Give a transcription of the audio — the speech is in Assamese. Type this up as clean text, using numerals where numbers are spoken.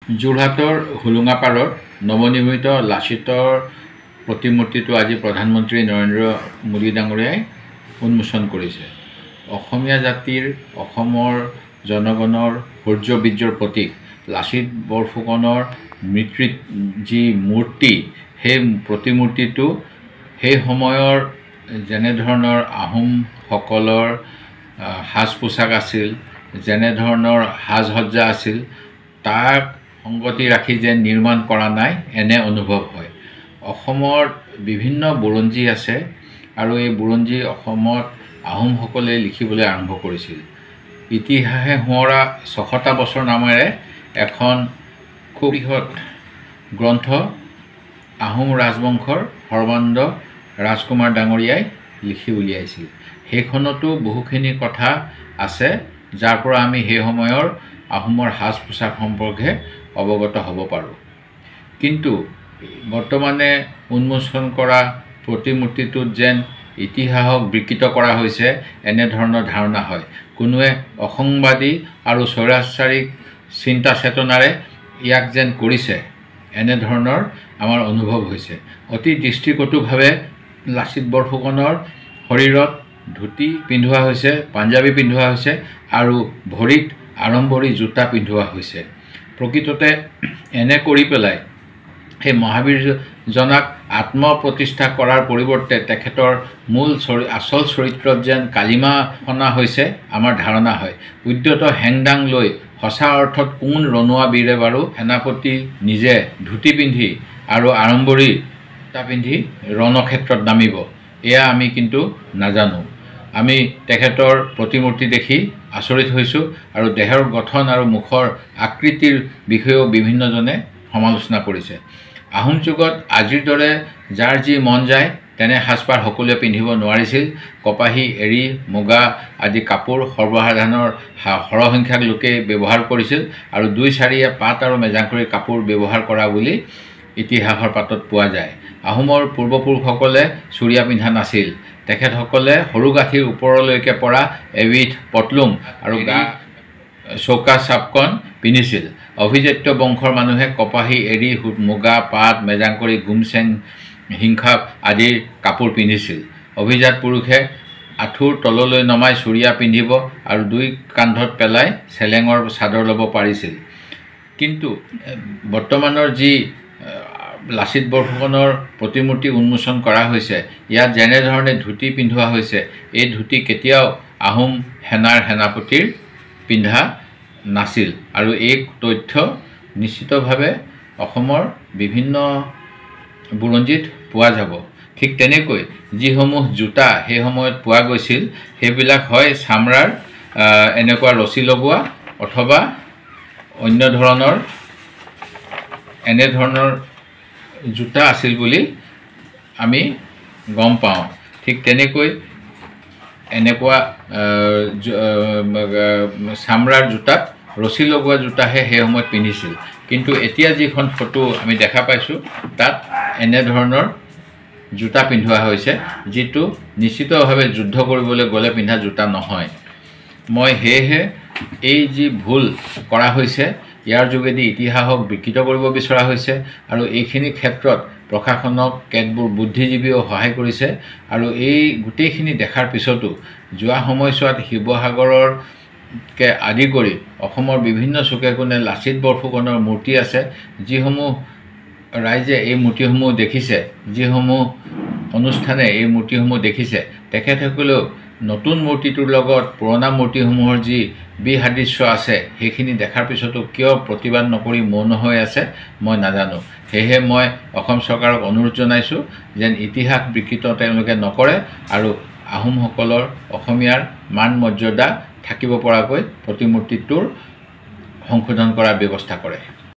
যোৰহাটৰ হোলোঙাপাৰত নৱনিৰ্মিত লাচিতৰ প্ৰতিমূৰ্তিটো আজি প্ৰধানমন্ত্ৰী নৰেন্দ্ৰ মোদী ডাঙৰীয়াই উন্মোচন কৰিছে। অসমীয়া জাতিৰ, অসমৰ জনগণৰ শৌৰ্য বীৰ্যৰ প্ৰতীক লাচিত বৰফুকনৰ মৃত্যুত যি মূৰ্তি, সেই প্ৰতিমূৰ্তিটো সেই সময়ৰ যেনেধৰণৰ আহোমসকলৰ সাজ পোছাক আছিল, যেনেধৰণৰ সাজ সজ্জা আছিল, তাক সংগতি ৰাখি যেন নিৰ্মাণ কৰা নাই এনে অনুভৱ হয়। অসমত বিভিন্ন বুৰঞ্জী আছে আৰু এই বুৰঞ্জী অসমত আহোমসকলে লিখিবলৈ আৰম্ভ কৰিছিল। ইতিহাসে সোঁৱৰা ৬০০টা বছৰ নামেৰে এখন খুব বৃহৎ গ্ৰন্থ আহোম ৰাজবংশৰ সৰ্বানন্দ ৰাজকুমাৰ ডাঙৰীয়াই লিখি উলিয়াইছিল। সেইখনতো বহুখিনি কথা আছে, যাৰ পৰা আমি সেই সময়ৰ আহোমৰ সাজ পোছাক সম্পৰ্কে অৱগত হ'ব পাৰোঁ। কিন্তু বৰ্তমানে উন্মোচন কৰা প্ৰতিমূৰ্তিটোত যেন ইতিহাসক বিকৃত কৰা হৈছে এনেধৰণৰ ধাৰণা হয়। কোনোৱে অসংবাদী আৰু স্বৈৰাচাৰিক চিন্তা চেতনাৰে ইয়াক যেন কৰিছে এনেধৰণৰ আমাৰ অনুভৱ হৈছে। অতি দৃষ্টিকটুভাৱে লাচিত বৰফুকনৰ শৰীৰত ধুতি পিন্ধোৱা হৈছে, পাঞ্জাবী পিন্ধোৱা হৈছে আৰু ভৰিত আড়ম্বৰী জোতা পিন্ধোৱা হৈছে। প্ৰকৃততে এনে কৰি পেলাই সেই মহাবীৰজনাক আত্মপ্ৰতিষ্ঠা কৰাৰ পৰিৱৰ্তে তেখেতৰ মূল আচল চৰিত্ৰত যেন কালিমা সনা হৈছে আমাৰ ধাৰণা হয়। উদ্যত হেংদাং লৈ সঁচা অৰ্থত কোন ৰণুৱা বীৰে বাৰু সেনাপতি নিজে ধুতি পিন্ধি আৰু আড়ম্বৰী জোতা পিন্ধি ৰণক্ষেত্ৰত নামিব, এয়া আমি কিন্তু নাজানো। আমি তেখেতৰ প্ৰতিমূৰ্তি দেখি আচৰিত হৈছোঁ আৰু দেহৰ গঠন আৰু মুখৰ আকৃতিৰ বিষয়েও বিভিন্নজনে সমালোচনা কৰিছে। আহোম যুগত আজিৰ দৰে যাৰ যি মন যায় তেনে সাজপাৰ সকলোৱে পিন্ধিব নোৱাৰিছিল। কপাহী, এৰী, মুগা আদি কাপোৰ সৰ্বসাধাৰণৰ সৰহসংখ্যক লোকে ব্যৱহাৰ কৰিছিল আৰু দুই চাৰিয়ে পাট আৰু মেজাংকৰি কাপোৰ ব্যৱহাৰ কৰা বুলি ইতিহাসৰ পাতত পোৱা যায়। আহোমৰ পূৰ্বপুৰুষসকলে চুৰিয়া পিন্ধা নাছিল। তেখেতসকলে সৰু গাঁঠিৰ ওপৰলৈকে পৰা এবিধ পটলুং আৰু গা চৌকা চাপকন পিন্ধিছিল। অভিজাত্য বংশৰ মানুহে কপাহী, এৰী, মুগা, পাট, মেজাংকৰি, গুমচেং, হিংসাক আদিৰ কাপোৰ পিন্ধিছিল। অভিজাত পুৰুষে আঁঠুৰ তললৈ নমাই চুৰিয়া পিন্ধিব আৰু দুই কান্ধত পেলাই চেলেঙৰ চাদৰ ল'ব পাৰিছিল। কিন্তু বৰ্তমানৰ যি লাচিত বৰফুকনৰ প্ৰতিমূৰ্তি উন্মোচন কৰা হৈছে, ইয়াত যেনেধৰণে ধুতি পিন্ধোৱা হৈছে, এই ধুতি কেতিয়াও আহোম সেনাৰ সেনাপতিৰ পিন্ধা নাছিল আৰু এই তথ্য নিশ্চিতভাৱে অসমৰ বিভিন্ন বুৰঞ্জীত পোৱা যাব। ঠিক তেনেকৈ যিসমূহ জোতা সেই সময়ত পোৱা গৈছিল, সেইবিলাক হয় চামৰাৰ এনেকুৱা ৰছী লগোৱা অথবা অন্য ধৰণৰ এনেধৰণৰ জোতা আছিল বুলি আমি গম পাওঁ। ঠিক তেনেকৈ এনেকুৱা চামৰাৰ জোতাত ৰছী লগোৱা জোতাহে সেই সময়ত পিন্ধিছিল। কিন্তু এতিয়া যিখন ফটো আমি দেখা পাইছোঁ, তাত এনেধৰণৰ জোতা পিন্ধোৱা হৈছে, যিটো নিশ্চিতভাৱে যুদ্ধ কৰিবলৈ গ'লে পিন্ধা জোতা নহয়। মই সেয়েহে এই যি ভুল কৰা হৈছে, ইয়াৰ যোগেদি ইতিহাসক বিকৃত কৰিব বিচৰা হৈছে আৰু এইখিনি ক্ষেত্ৰত প্ৰশাসনক কেতবোৰ বুদ্ধিজীৱীও সহায় কৰিছে। আৰু এই গোটেইখিনি দেখাৰ পিছতো যোৱা সময়ছোৱাত শিৱসাগৰৰকে আদি কৰি অসমৰ বিভিন্ন চুকে কোণে লাচিত বৰফুকনৰ মূৰ্তি আছে, যিসমূহ ৰাইজে এই মূৰ্তিসমূহ দেখিছে, যিসমূহ অনুষ্ঠানে এই মূৰ্তিসমূহ দেখিছে, তেখেতসকলেও নতুন মূৰ্তিটোৰ লগত পুৰণা মূৰ্তিসমূহৰ যি বিসাদৃশ্য আছে, সেইখিনি দেখাৰ পিছতো কিয় প্ৰতিবাদ নকৰি মৌন হৈ আছে মই নাজানো। সেয়েহে মই অসম চৰকাৰক অনুৰোধ জনাইছোঁ যেন ইতিহাস বিকৃত তেওঁলোকে নকৰে আৰু আহোমসকলৰ অসমীয়াৰ মান মৰ্যাদা থাকিব পৰাকৈ প্ৰতিমূৰ্তিটোৰ সংশোধন কৰাৰ ব্যৱস্থা কৰে।